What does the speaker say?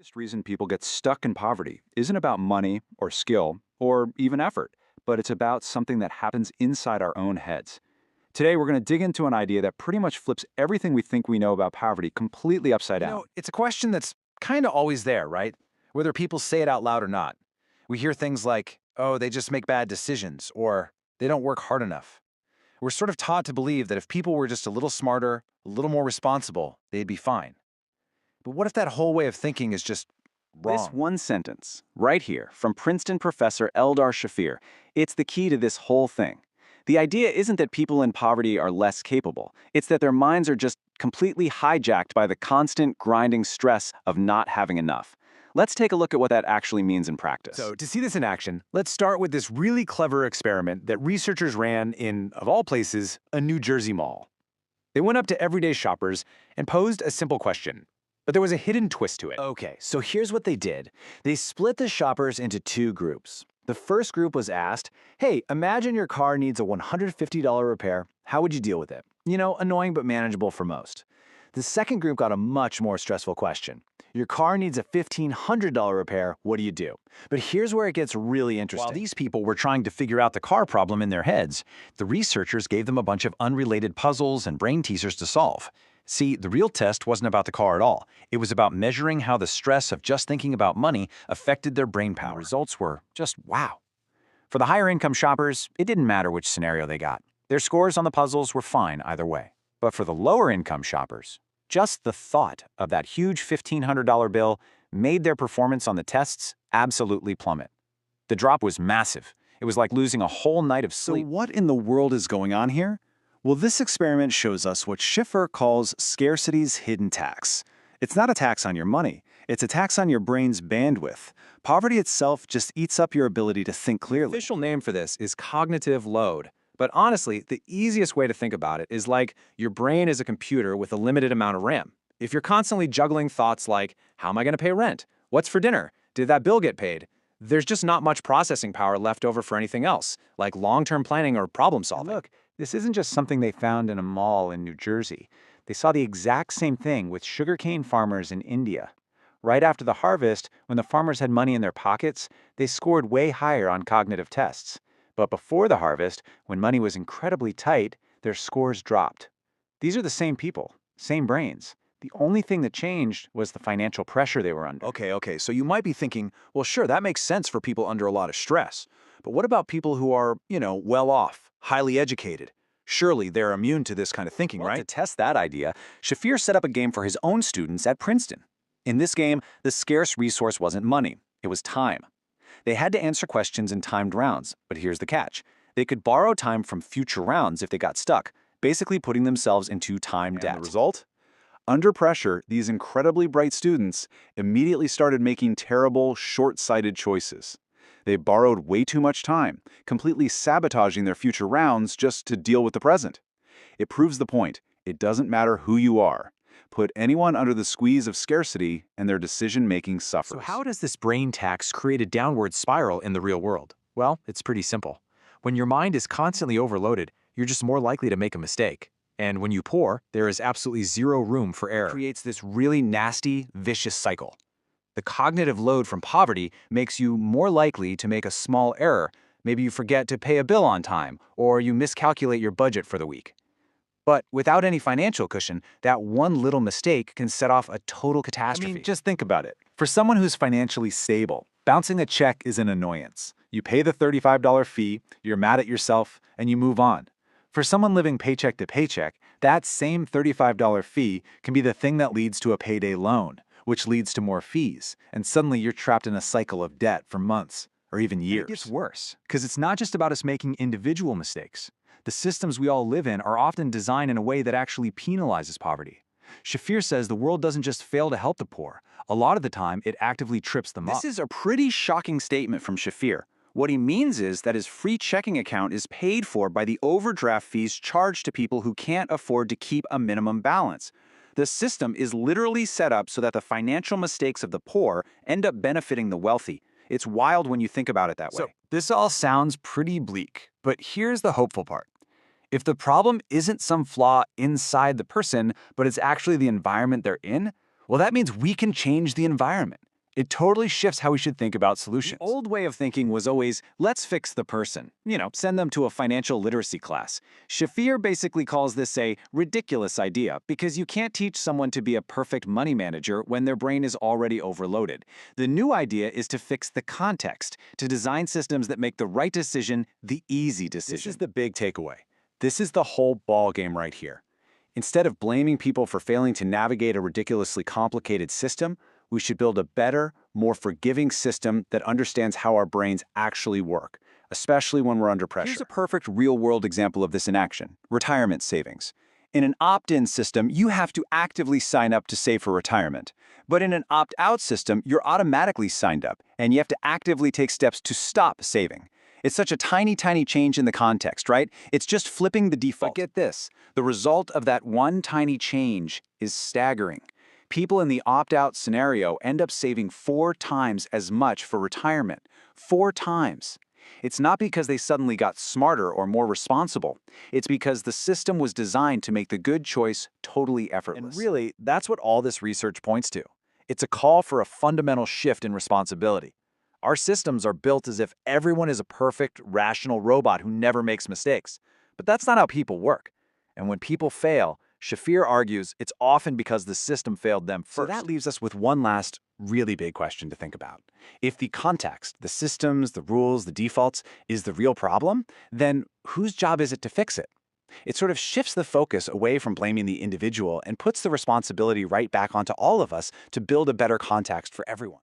Biggest reason people get stuck in poverty isn't about money or skill or even effort, but it's about something that happens inside our own heads. Today, we're going to dig into an idea that pretty much flips everything we think we know about poverty completely upside down. It's a question that's kind of always there, right? Whether people say it out loud or not. We hear things like, oh, they just make bad decisions, or they don't work hard enough. We're sort of taught to believe that if people were just a little smarter, a little more responsible, they'd be fine. But what if that whole way of thinking is just This wrong? one sentence, right here, from Princeton professor Eldar Shafir, it's the key to this whole thing. The idea isn't that people in poverty are less capable. It's that their minds are just completely hijacked by the constant grinding stress of not having enough. Let's take a look at what that actually means in practice. So, to see this in action, let's start with this really clever experiment that researchers ran in, of all places, a New Jersey mall. They went up to everyday shoppers and posed a simple question, but there was a hidden twist to it. Okay, so here's what they did. They split the shoppers into two groups. The first group was asked, hey, imagine your car needs a $150 repair. How would you deal with it? Annoying but manageable for most. The second group got a much more stressful question. Your car needs a $1,500 repair. What do you do? But here's where it gets really interesting. While these people were trying to figure out the car problem in their heads, the researchers gave them a bunch of unrelated puzzles and brain teasers to solve. See, the real test wasn't about the car at all. It was about measuring how the stress of just thinking about money affected their brain power. The results were just wow. For the higher income shoppers, it didn't matter which scenario they got. Their scores on the puzzles were fine either way. But for the lower income shoppers, just the thought of that huge $1,500 bill made their performance on the tests absolutely plummet. The drop was massive. It was like losing a whole night of So sleep. what in the world is going on here? Well, this experiment shows us what Schiffer calls scarcity's hidden tax. It's not a tax on your money. It's a tax on your brain's bandwidth. Poverty itself just eats up your ability to think The clearly. official name for this is cognitive load. But honestly, the easiest way to think about it is like your brain is a computer with a limited amount of RAM. If you're constantly juggling thoughts like, how am I going to pay rent? What's for dinner? Did that bill get paid? There's just not much processing power left over for anything else, like long-term planning or problem And solving. look, this isn't just something they found in a mall in New Jersey. They saw the exact same thing with sugarcane farmers in India. Right after the harvest, when the farmers had money in their pockets, they scored way higher on cognitive tests. But before the harvest, when money was incredibly tight, their scores dropped. These are the same people, same brains. The only thing that changed was the financial pressure they were under. Okay, so you might be thinking, well, sure, that makes sense for people under a lot of stress. But what about people who are, well off, highly educated? Surely they're immune to this kind of thinking, Well, to right? test that idea, Shafir set up a game for his own students at Princeton. In this game, the scarce resource wasn't money, it was time. They had to answer questions in timed rounds, but here's the catch. They could borrow time from future rounds if they got stuck, basically putting themselves into time And debt. the result? Under pressure, these incredibly bright students immediately started making terrible, short-sighted choices. They borrowed way too much time, completely sabotaging their future rounds just to deal with the present. It proves the point. It doesn't matter who you are. Put anyone under the squeeze of scarcity, and their decision-making suffers. So how does this brain tax create a downward spiral in the real world? Well, it's pretty simple. When your mind is constantly overloaded, you're just more likely to make a mistake. And when you pour, there is absolutely zero room for error. It creates this really nasty, vicious cycle. The cognitive load from poverty makes you more likely to make a small error. Maybe you forget to pay a bill on time, or you miscalculate your budget for the week. But without any financial cushion, that one little mistake can set off a total catastrophe. Just think about it. For someone who's financially stable, bouncing a check is an annoyance. You pay the $35 fee, you're mad at yourself, and you move on. For someone living paycheck to paycheck, that same $35 fee can be the thing that leads to a payday loan, which leads to more fees, and suddenly you're trapped in a cycle of debt for months or even years. It gets worse, because it's not just about us making individual mistakes. The systems we all live in are often designed in a way that actually penalizes poverty. Shafir says the world doesn't just fail to help the poor. A lot of the time, it actively trips them up. This is a pretty shocking statement from Shafir. What he means is that his free checking account is paid for by the overdraft fees charged to people who can't afford to keep a minimum balance. The system is literally set up so that the financial mistakes of the poor end up benefiting the wealthy. It's wild when you think about it that way. So, this all sounds pretty bleak, but here's the hopeful part. If the problem isn't some flaw inside the person, but it's actually the environment they're in, well, that means we can change the environment. It totally shifts how we should think about The solutions. old way of thinking was always, let's fix the person. Send them to a financial literacy class. Shafir basically calls this a ridiculous idea because you can't teach someone to be a perfect money manager when their brain is already overloaded. The new idea is to fix the context, to design systems that make the right decision the easy decision. This is the big takeaway. This is the whole ball game right here. Instead of blaming people for failing to navigate a ridiculously complicated system, we should build a better, more forgiving system that understands how our brains actually work, especially when we're under pressure. Here's a perfect real-world example of this in action: retirement savings. In an opt-in system, you have to actively sign up to save for retirement. But in an opt-out system, you're automatically signed up, and you have to actively take steps to stop saving. It's such a tiny change in the context, right? It's just flipping the default. But get this, the result of that one tiny change is staggering. People in the opt-out scenario end up saving 4 times as much for retirement. 4 times. It's not because they suddenly got smarter or more responsible. It's because the system was designed to make the good choice totally effortless. And really, that's what all this research points to. It's a call for a fundamental shift in responsibility. Our systems are built as if everyone is a perfect, rational robot who never makes mistakes. But that's not how people work. And when people fail, Shafir argues it's often because the system failed them first. So that leaves us with one last really big question to think about. If the context, the systems, the rules, the defaults, is the real problem, then whose job is it to fix it? It sort of shifts the focus away from blaming the individual and puts the responsibility right back onto all of us to build a better context for everyone.